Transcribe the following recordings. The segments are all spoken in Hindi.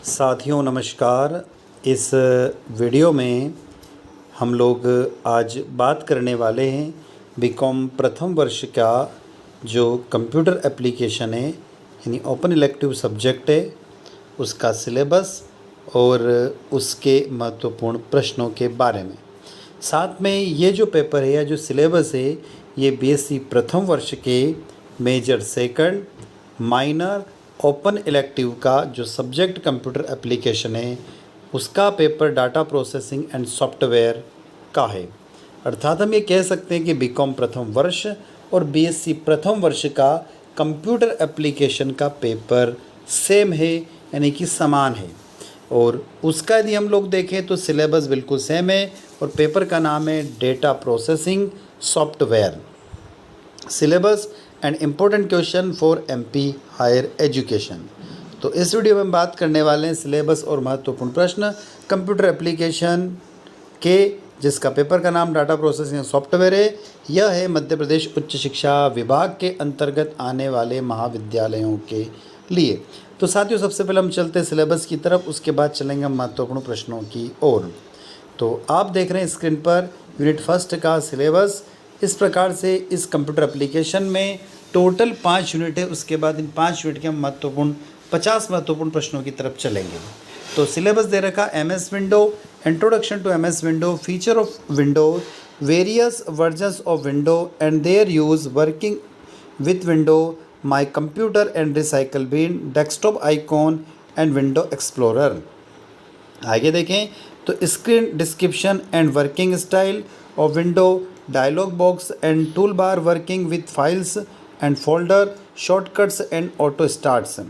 साथियों नमस्कार। इस वीडियो में हम लोग आज बात करने वाले हैं बीकॉम प्रथम वर्ष का जो कंप्यूटर एप्लीकेशन है यानी ओपन इलेक्टिव सब्जेक्ट है उसका सिलेबस और उसके महत्वपूर्ण प्रश्नों के बारे में। साथ में ये जो पेपर है या जो सिलेबस है ये बीएससी प्रथम वर्ष के major second minor open elective का जो सब्जेक्ट कंप्यूटर एप्लीकेशन है उसका paper data processing and software का है। अर्थात हम ये कह सकते हैं कि बीकॉम प्रथम वर्ष और बीएससी प्रथम वर्ष का कंप्यूटर एप्लीकेशन का पेपर सेम है यानी कि समान है। और उसका यदि हम लोग देखें तो सिलेबस बिल्कुल सेम है और पेपर का नाम है data processing software. Syllabus and important question for MP higher education. तो इस वीडियो में हम बात करने वाले हैं सिलेबस और महत्वपूर्ण प्रश्न कंप्यूटर एप्लीकेशन के, जिसका पेपर का नाम डाटा प्रोसेसिंग सॉफ्टवेयर है। यह है मध्य प्रदेश उच्च शिक्षा विभाग के अंतर्गत आने वाले महाविद्यालयों के लिए। तो साथियों सबसे पहले हम चलते हैं सिलेबस की तरफ, उसके बाद चलेंगे हम महत्वपूर्ण प्रश्नों की ओर। तो आप देख रहे हैं स्क्रीन पर यूनिट फर्स्ट का सिलेबस। इस प्रकार से इस कंप्यूटर एप्लीकेशन में टोटल 5 यूनिट है। उसके बाद इन 5 यूनिट के हम 50 महत्वपूर्ण प्रश्नों की तरफ चलेंगे। तो सिलेबस दे रखा MS window, introduction to MS window, feature of window, various versions of window and their use, working with window, my computer and recycle bin, desktop icon and window explorer. आगे देखें तो screen description and working style of window, dialog box and tool bar, working with files and folder, shortcuts and auto starts,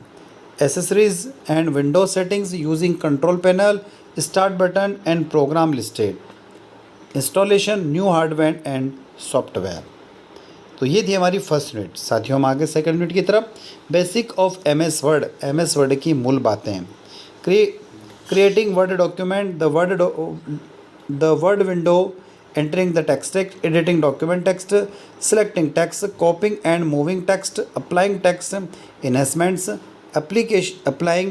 accessories and window settings using control panel, start button and program listed, installation new hardware and software। तो ये थी हमारी फर्स्ट यूनिट। साथियों हम आगे सेकंड यूनिट की तरफ, basic of MS word, MS word की मूल बातें, creating word document, the word window, entering the text, editing document text, selecting text, copying and moving text, applying text enhancements, applying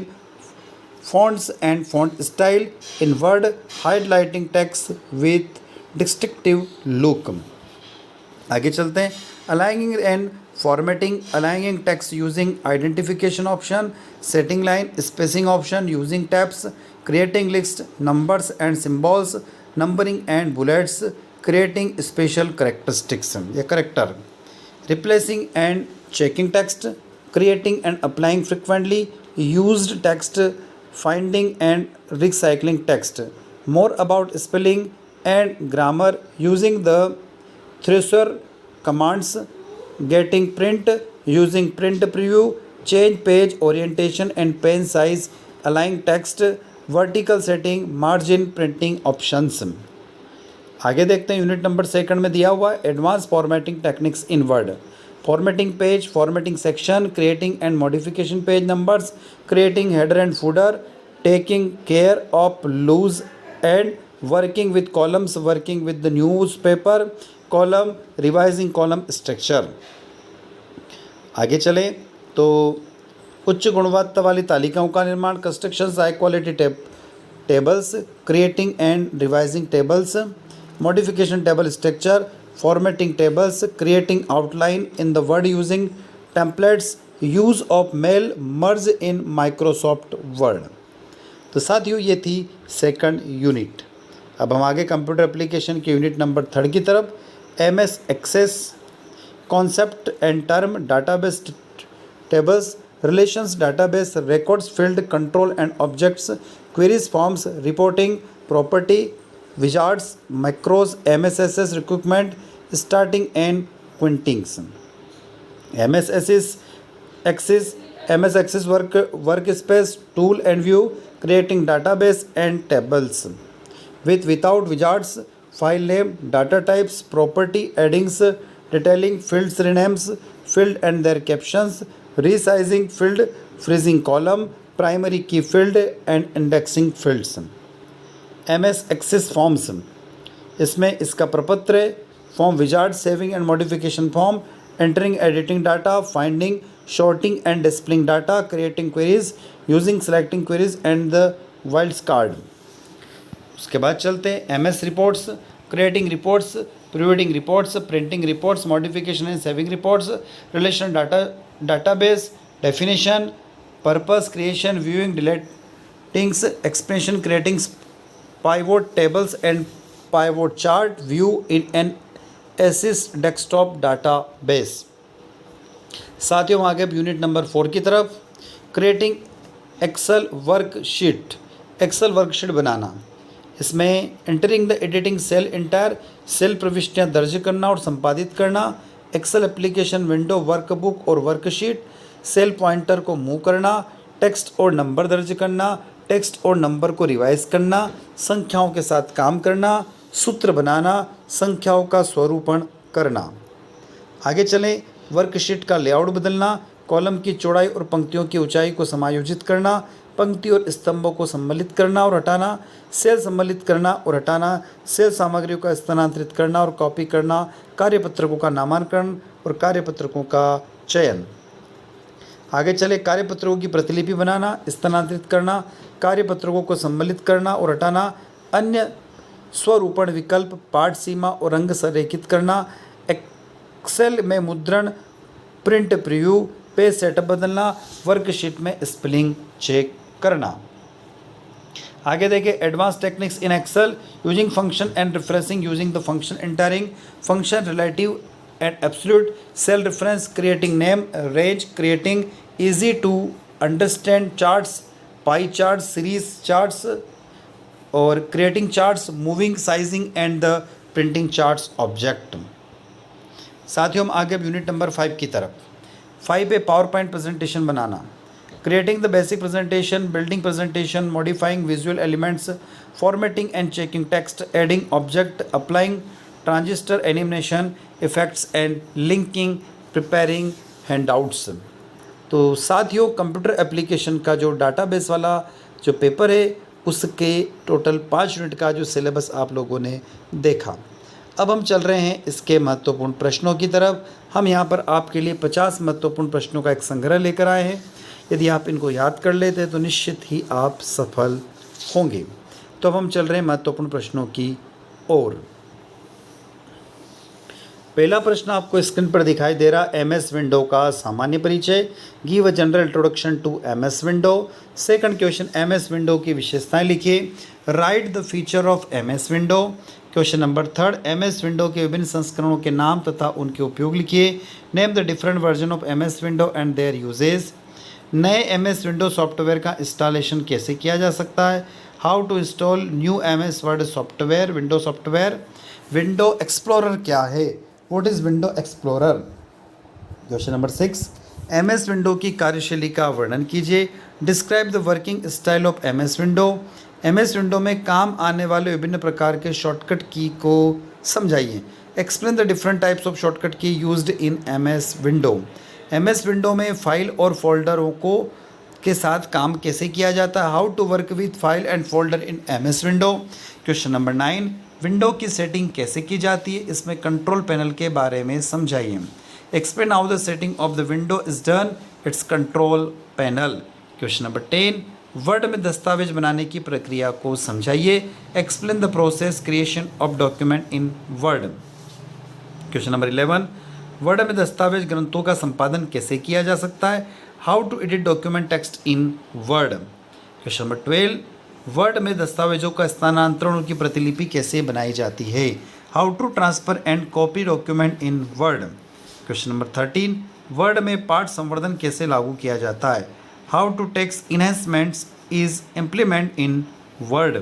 fonts and font style in Word, highlighting text with distinctive look। आगे चलते हैं, aligning and formatting, aligning text using identification option, setting line spacing option using tabs, creating list, numbers and symbols, numbering and bullets, creating special characteristics या character, replacing and checking text, creating and applying frequently used text, finding and recycling text, more about spelling and grammar using the thesaurus commands, getting print using print preview, change page orientation and pen size, align text, vertical setting, margin, printing options. आगे देखते हैं यूनिट नंबर सेकंड में दिया हुआ advance formatting techniques in Word, formatting page, formatting section, creating and modification page numbers, creating header and footer, taking care of loose end, working with columns, working with the newspaper column, revising column structure. आगे चले तो उच्च गुणवत्ता वाली तालिकाओं का निर्माण, constructions, high quality tables, creating and revising tables, modification table structure, formatting tables, creating outline in the Word using templates, use of mail, merge in Microsoft Word. तो साथियों ये थी सेकंड यूनिट। अब हम आगे कंप्यूटर एप्लीकेशन के यूनिट नंबर थर्ड की तरफ, MS Access, concept and term, database tables, relations database, records field, control and objects, queries, forms, reporting, property, wizards, macros, MSSS requirement, starting and quintings, MS Access workspace, tool and view, creating database and tables without wizards, file name, data types, property, addings, detailing, fields renames, field and their captions, resizing field, freezing column, primary key field and indexing fields। MS Access forms, इसमें इसका प्रपत्र, form wizard, saving and modification form, entering editing data, finding sorting and displaying data, creating queries, using selecting queries and the wildcard। उसके बाद चलते हैं MS reports, creating reports, previewing reports, printing reports, modification and saving reports, relation database, definition, purpose, creation, viewing, deletings, explanation, creating pivot tables and pivot chart, view in an Access desktop database. साथियों हम आगे यूनिट नंबर 4 की तरफ, creating Excel worksheet, Excel worksheet बनाना। इसमें entering the editing cell entire, cell प्रविष्टियाँ दर्ज करना और संपादित करना, एक्सेल एप्लीकेशन विंडो, वर्कबुक और वर्कशीट, सेल पॉइंटर को मूव करना, टेक्स्ट और नंबर दर्ज करना, टेक्स्ट और नंबर को रिवाइज करना, संख्याओं के साथ काम करना, सूत्र बनाना, संख्याओं का स्वरूपण करना। आगे चलें, वर्कशीट का लेआउट बदलना, कॉलम की चौड़ाई और पंक्तियों की ऊंचाई को समायोजित करना, पंक्ति और स्तंभों को सम्मिलित करना और हटाना, सेल सम्मिलित करना और हटाना, सेल सामग्रियों का स्थानांतरित करना और कॉपी करना, कार्यपत्रकों का नामांकन और कार्यपत्रकों का चयन। आगे चले, कार्यपत्रकों की प्रतिलिपि बनाना, स्थानांतरित करना, कार्यपत्रकों को सम्मिलित करना और हटाना, अन्य स्वरूपण विकल्प, पाठ सीमा और रंग संरेखित करना, एक्सेल में मुद्रण, प्रिंट प्रीव्यू, पेज सेटअप बदलना, वर्कशीट में स्पेलिंग चेक करना। आगे देखें, advance techniques in Excel, using function and referencing, using the function entering function relative and absolute, cell reference, creating name range, creating easy to understand charts, pie charts, series charts और creating charts, moving, sizing and the printing charts object. साथियों हम आगे यूनिट नंबर 5 की तरफ, 5 पावर पॉइंट प्रेजेंटेशन बनाना, creating the basic presentation, building presentation, modifying visual elements, formatting and checking text, adding object, applying transistor animation effects and linking, preparing handouts. तो साथियों कंप्यूटर एप्लीकेशन का जो डाटाबेस वाला जो पेपर है उसके टोटल 5 यूनिट का जो सिलेबस आप लोगों ने देखा। अब हम चल रहे हैं इसके महत्वपूर्ण प्रश्नों की तरफ। हम यहाँ पर आपके लिए 50 महत्वपूर्ण प्रश्नों का एक संग्रह लेकर आए हैं। यदि आप इनको याद कर लेते हैं तो निश्चित ही आप सफल होंगे। तो अब हम चल रहे हैं महत्वपूर्ण प्रश्नों की ओर। पहला प्रश्न आपको स्क्रीन पर दिखाई दे रहा, एमएस विंडो का सामान्य परिचय, give a general introduction to MS window. Second question, MS window की विशेषताएं लिखिए, write the feature of MS window. Question number 3, MS window के विभिन्न संस्करणों के नाम तथा उनके उपयोग लिखिए, name the different version of MS window and their usages. नए एमएस विंडो सॉफ्टवेयर का इंस्टॉलेशन कैसे किया जा सकता है, how to install new MS Word software, window software. Window explorer क्या है, what is window explorer. Question number 6, MS window की कार्यशैली का वर्णन कीजिए, describe the working style of MS window. MS window में काम आने वाले विभिन्न प्रकार के शॉर्टकट की को समझाइए, explain the different types of shortcut key used in MS window. MS window में फाइल और फोल्डरों को के साथ काम कैसे किया जाता है, how to work with file and folder in MS window. Question number 9, window की सेटिंग कैसे की जाती है, इसमें कंट्रोल पैनल के बारे में समझाइए, explain how the setting of the window is done, it's control panel. Question number 10, word में दस्तावेज बनाने की प्रक्रिया को समझाइए, explain the process creation of document in Word. Question number 11, word में दस्तावेज ग्रंथों का संपादन कैसे किया जा सकता है, how to edit document text in Word. Question number 12, Word में दस्तावेजों का स्थानांतरण और की प्रतिलिपि कैसे बनाई जाती है, how to transfer and copy document in Word. Question number 13, Word में पाठ संवर्धन कैसे लागू किया जाता है, how to text enhancements is implement in Word.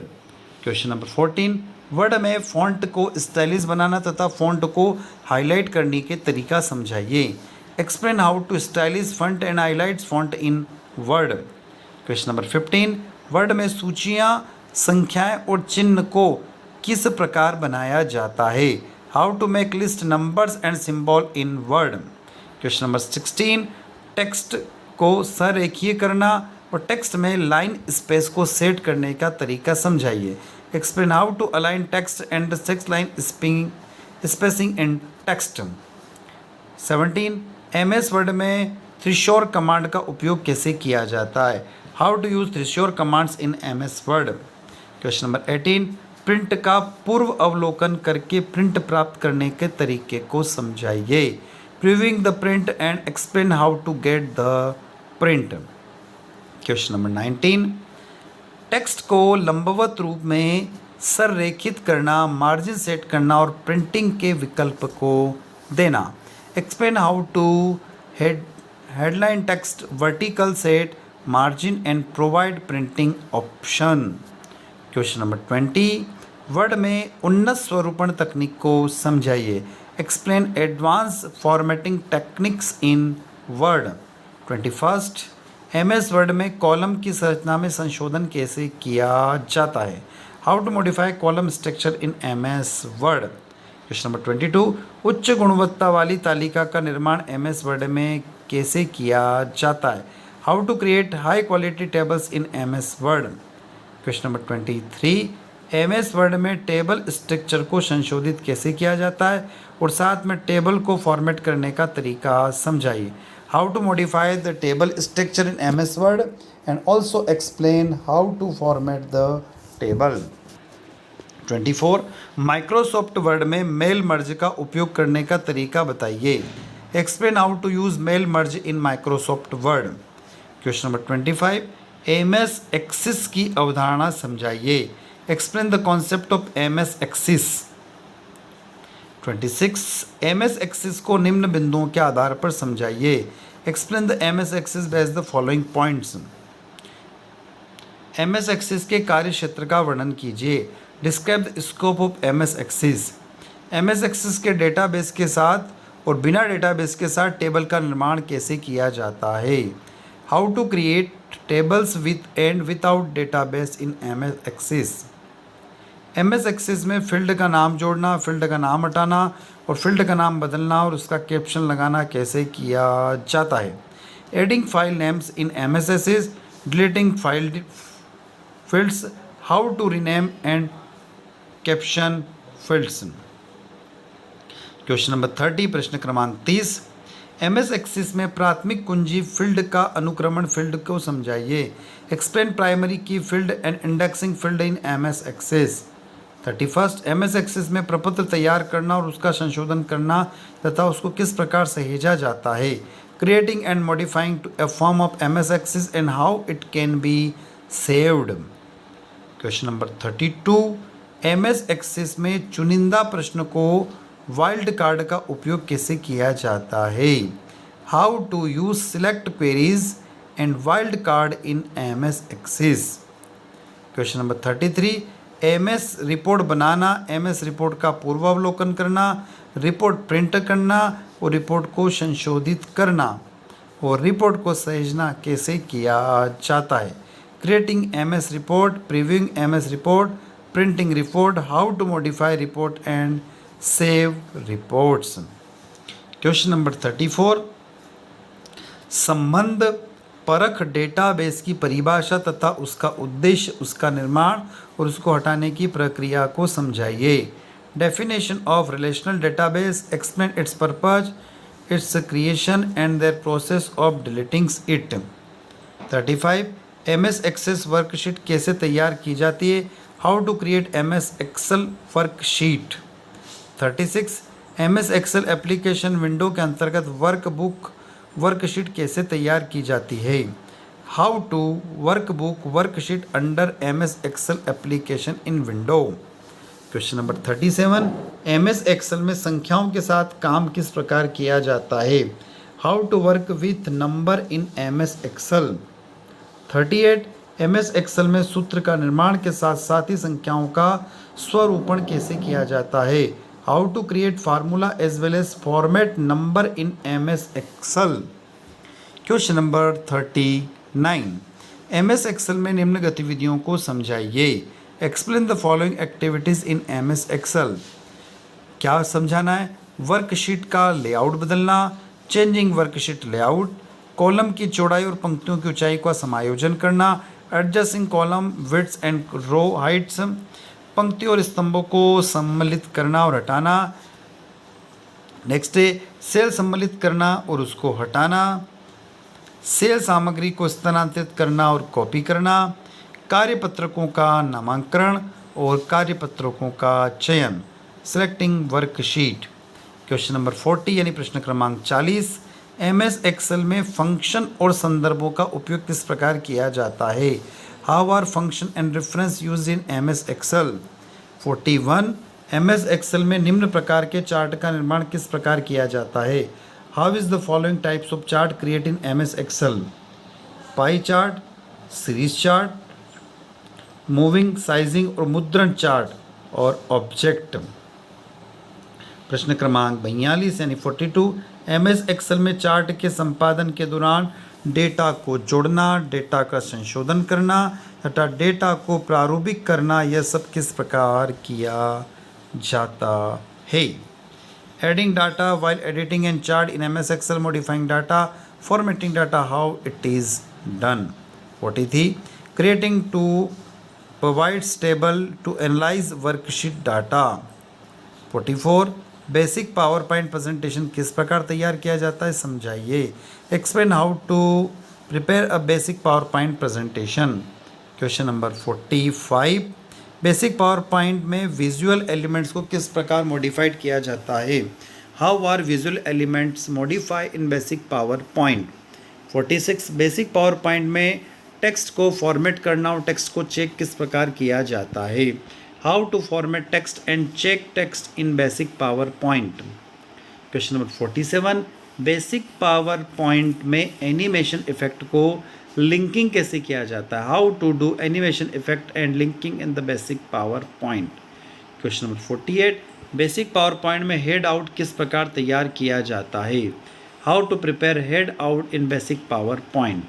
Question number 14, Word में फ़ॉन्ट को स्टाइलिश बनाना तथा फ़ॉन्ट को हाईलाइट करने के तरीका समझाइए, explain how to stylish font and highlights font in Word. Question number 15, Word में सूचियाँ, संख्याएं और चिन्ह को किस प्रकार बनाया जाता है, how to make list numbers and symbol in Word. Question number 16, text को संरेखीय करना और टेक्स्ट में लाइन स्पेस को सेट करने का तरीका समझाइए, explain how to align text and 6 line spacing in text. 17, MS Word में थ्रेशोल्ड कमांड का उपयोग कैसे किया जाता है? How to use threshold commands in MS Word. Question number 18, print का पूर्व अवलोकन करके प्रिंट प्राप्त करने के तरीके को समझाइए। Previewing the print and explain how to get the print. Question number 19, text को लंबवत रूप में संरेखित करना, मार्जिन सेट करना और प्रिंटिंग के विकल्प को देना। Explain how to headline text vertical set margin and provide printing option. Question number 20, Word में उन्नत स्वरूपण तकनीक को समझाइए। Explain advance formatting techniques in Word. 21, MS Word में कॉलम की संरचना में संशोधन कैसे किया जाता है? How to modify column structure in MS Word. Question number 22, उच्च गुणवत्ता वाली तालिका का निर्माण MS वर्ड में कैसे किया जाता है? How to create high quality tables in MS Word. Question number 23, MS Word में टेबल स्ट्रक्चर को संशोधित कैसे किया जाता है और साथ में टेबल को फॉर्मेट करने का तरीका समझाइए। How to modify the table structure in MS Word and also explain how to format the table. 24, Microsoft Word में मेल मर्ज का उपयोग करने का तरीका बताइए। Explain how to use mail merge in Microsoft Word. Question number 25, MS Access की अवधारणा समझाइए। Explain the concept of MS Access. 26, MS Access को निम्न बिंदुओं के आधार पर समझाइए। Explain the MS axis based the following points. MS axis के कार्य क्षेत्र का वर्णन कीजिए। Describe the scope of MS Access. MS axis के डेटाबेस के साथ और बिना डेटाबेस के साथ टेबल का निर्माण कैसे किया जाता है? How to create tables with and without database in MS Access. MS Access में फील्ड का नाम जोड़ना, फील्ड का नाम हटाना और फील्ड का नाम बदलना और उसका कैप्शन लगाना कैसे किया जाता है? Adding file names in MS Access, deleting file fields, how to rename and caption fields. Question number 30, प्रश्न क्रमांक 30, MS एक्सिस में प्राथमिक कुंजी फील्ड का अनुक्रमण फील्ड को समझाइए। एक्सप्लेन प्राइमरी की field and indexing field in MS axis. 31, MS Access में प्रपत्र तैयार करना और उसका संशोधन करना तथा उसको किस प्रकार सहेजा जाता है? Creating and modifying to a form of MS Access and how it can be saved. Question number 32, MS Access में चुनिंदा प्रश्न को वाइल्ड कार्ड का उपयोग कैसे किया जाता है? How to use select queries and wild card in MS Access. Question number 33, MS report बनाना, MS रिपोर्ट का पूर्वावलोकन करना, रिपोर्ट प्रिंट करना और रिपोर्ट को संशोधित करना और रिपोर्ट को सहेजना कैसे किया जाता है? Creating MS report, previewing MS report, printing report, how to modify report and save reports. Question number 34, संबंध परख डेटाबेस की परिभाषा तथा उसका उद्देश्य, उसका निर्माण और उसको हटाने की प्रक्रिया को समझाइए। Definition of relational database, explain its purpose, its creation and their process of deleting it. 35, MS Access worksheet कैसे तैयार की जाती है? How to create MS Excel worksheet. 36, MS Excel application window के अंतर्गत वर्कबुक वर्कशीट कैसे तैयार की जाती है? How to workbook worksheet under MS Excel application in window. Question number 37, MS Excel में संख्याओं के साथ काम किस प्रकार किया जाता है? How to work with number in MS Excel. 38, MS Excel में सूत्र का निर्माण के साथ साथ ही संख्याओं का स्वरूपण कैसे किया जाता है? How to create formula as well as format number in MS Excel. Question number 39, MS Excel में निम्न गतिविधियों को समझाइए। Explain the following activities in MS Excel. क्या समझाना है? वर्कशीट का लेआउट बदलना, चेंजिंग वर्कशीट लेआउट, कॉलम की चौड़ाई और पंक्तियों की ऊंचाई का समायोजन करना, adjusting column width and row heights, पंक्तियों और स्तंभों को सम्मिलित करना और हटाना। नेक्स्ट है सेल सम्मिलित करना और उसको हटाना। सेल सामग्री को स्थानांतरित करना और कॉपी करना, कार्यपत्रकों का नामांकन और कार्यपत्रकों का चयन, सिलेक्टिंग वर्कशीट। क्वेश्चन नंबर 40 यानी प्रश्न क्रमांक 40, MS एक्सेल में फंक्शन और संदर्भों का उपयोग किस प्रकार किया जाता है? How are function and reference use in MS Excel? 41, MS Excel में निम्न प्रकार के चार्ट का निर्माण किस प्रकार किया जाता है? How is the following types of chart create in MS Excel? Pie chart, series chart, moving, sizing और मुद्रण चार्ट और ऑब्जेक्ट। प्रश्न क्रमांक 42 यानी 42, MS एक्सेल में चार्ट के संपादन के दौरान डेटा को जोड़ना, डेटा का संशोधन करना तथा डेटा को प्रारूपिक करना, यह सब किस प्रकार किया जाता है? Adding data while editing and chart in MS Excel, modifying data, formatting data, how it is done? 43, creating to provides table to analyse worksheet data. 44, basic power point presentation किस प्रकार तैयार किया जाता है, समझाइए। Explain how to prepare a basic power point presentation. Question number 45, basic power point में विजुअल एलिमेंट्स को किस प्रकार मॉडिफाइड किया जाता है? How are visual elements modify in basic power point? 46, basic power point में टेक्स्ट को फॉर्मेट करना और टेक्स्ट को चेक किस प्रकार किया जाता है? How to format text and check text in basic power point? Question number 47, basic power point में एनिमेशन इफेक्ट को लिंकिंग कैसे किया जाता है? How to do animation effect and linking in the basic power point? Question number 48, basic power point में हेड आउट किस प्रकार तैयार किया जाता है? How to prepare handout in basic power point?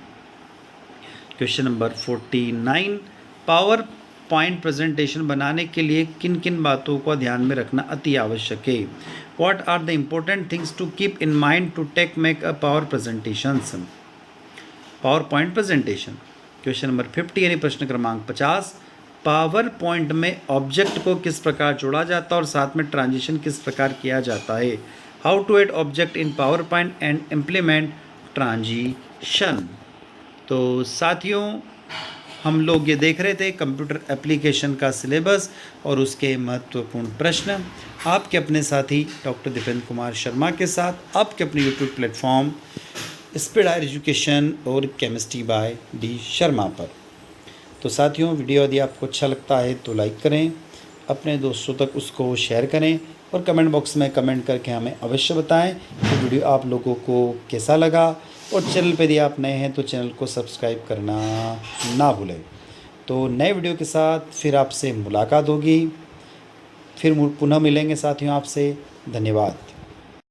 Question number 49, power point presentation बनाने के लिए किन किन बातों को ध्यान में रखना अति आवश्यक है? What are the important things to keep in mind to make a power presentations? Power point presentation. Question number 50 यानी प्रश्न क्रमांक 50, पावर पॉइंट में ऑब्जेक्ट को किस प्रकार जोड़ा जाता है और साथ में ट्रांजिशन किस प्रकार किया जाता है? How to add object in power point and implement transition? तो साथियों, हम लोग ये देख रहे थे कंप्यूटर एप्लीकेशन का सिलेबस और उसके महत्वपूर्ण प्रश्न आपके अपने साथी डॉक्टर दीपेंद्र कुमार शर्मा के साथ आपके अपने YouTube platform speed higher education और केमिस्ट्री बाय डी शर्मा पर। तो साथियों, वीडियो यदि आपको अच्छा लगता है तो लाइक करें, अपने दोस्तों तक उसको शेयर करें और कमेंट बॉक्स में कमेंट करके हमें अवश्य बताएं कि वीडियो आप लोगों को कैसा लगा। और चैनल पर यदि आप नए हैं तो चैनल को सब्सक्राइब करना ना भूलें। तो नए वीडियो के साथ फिर आपसे मुलाकात होगी, फिर पुनः मिलेंगे साथियों आपसे। धन्यवाद।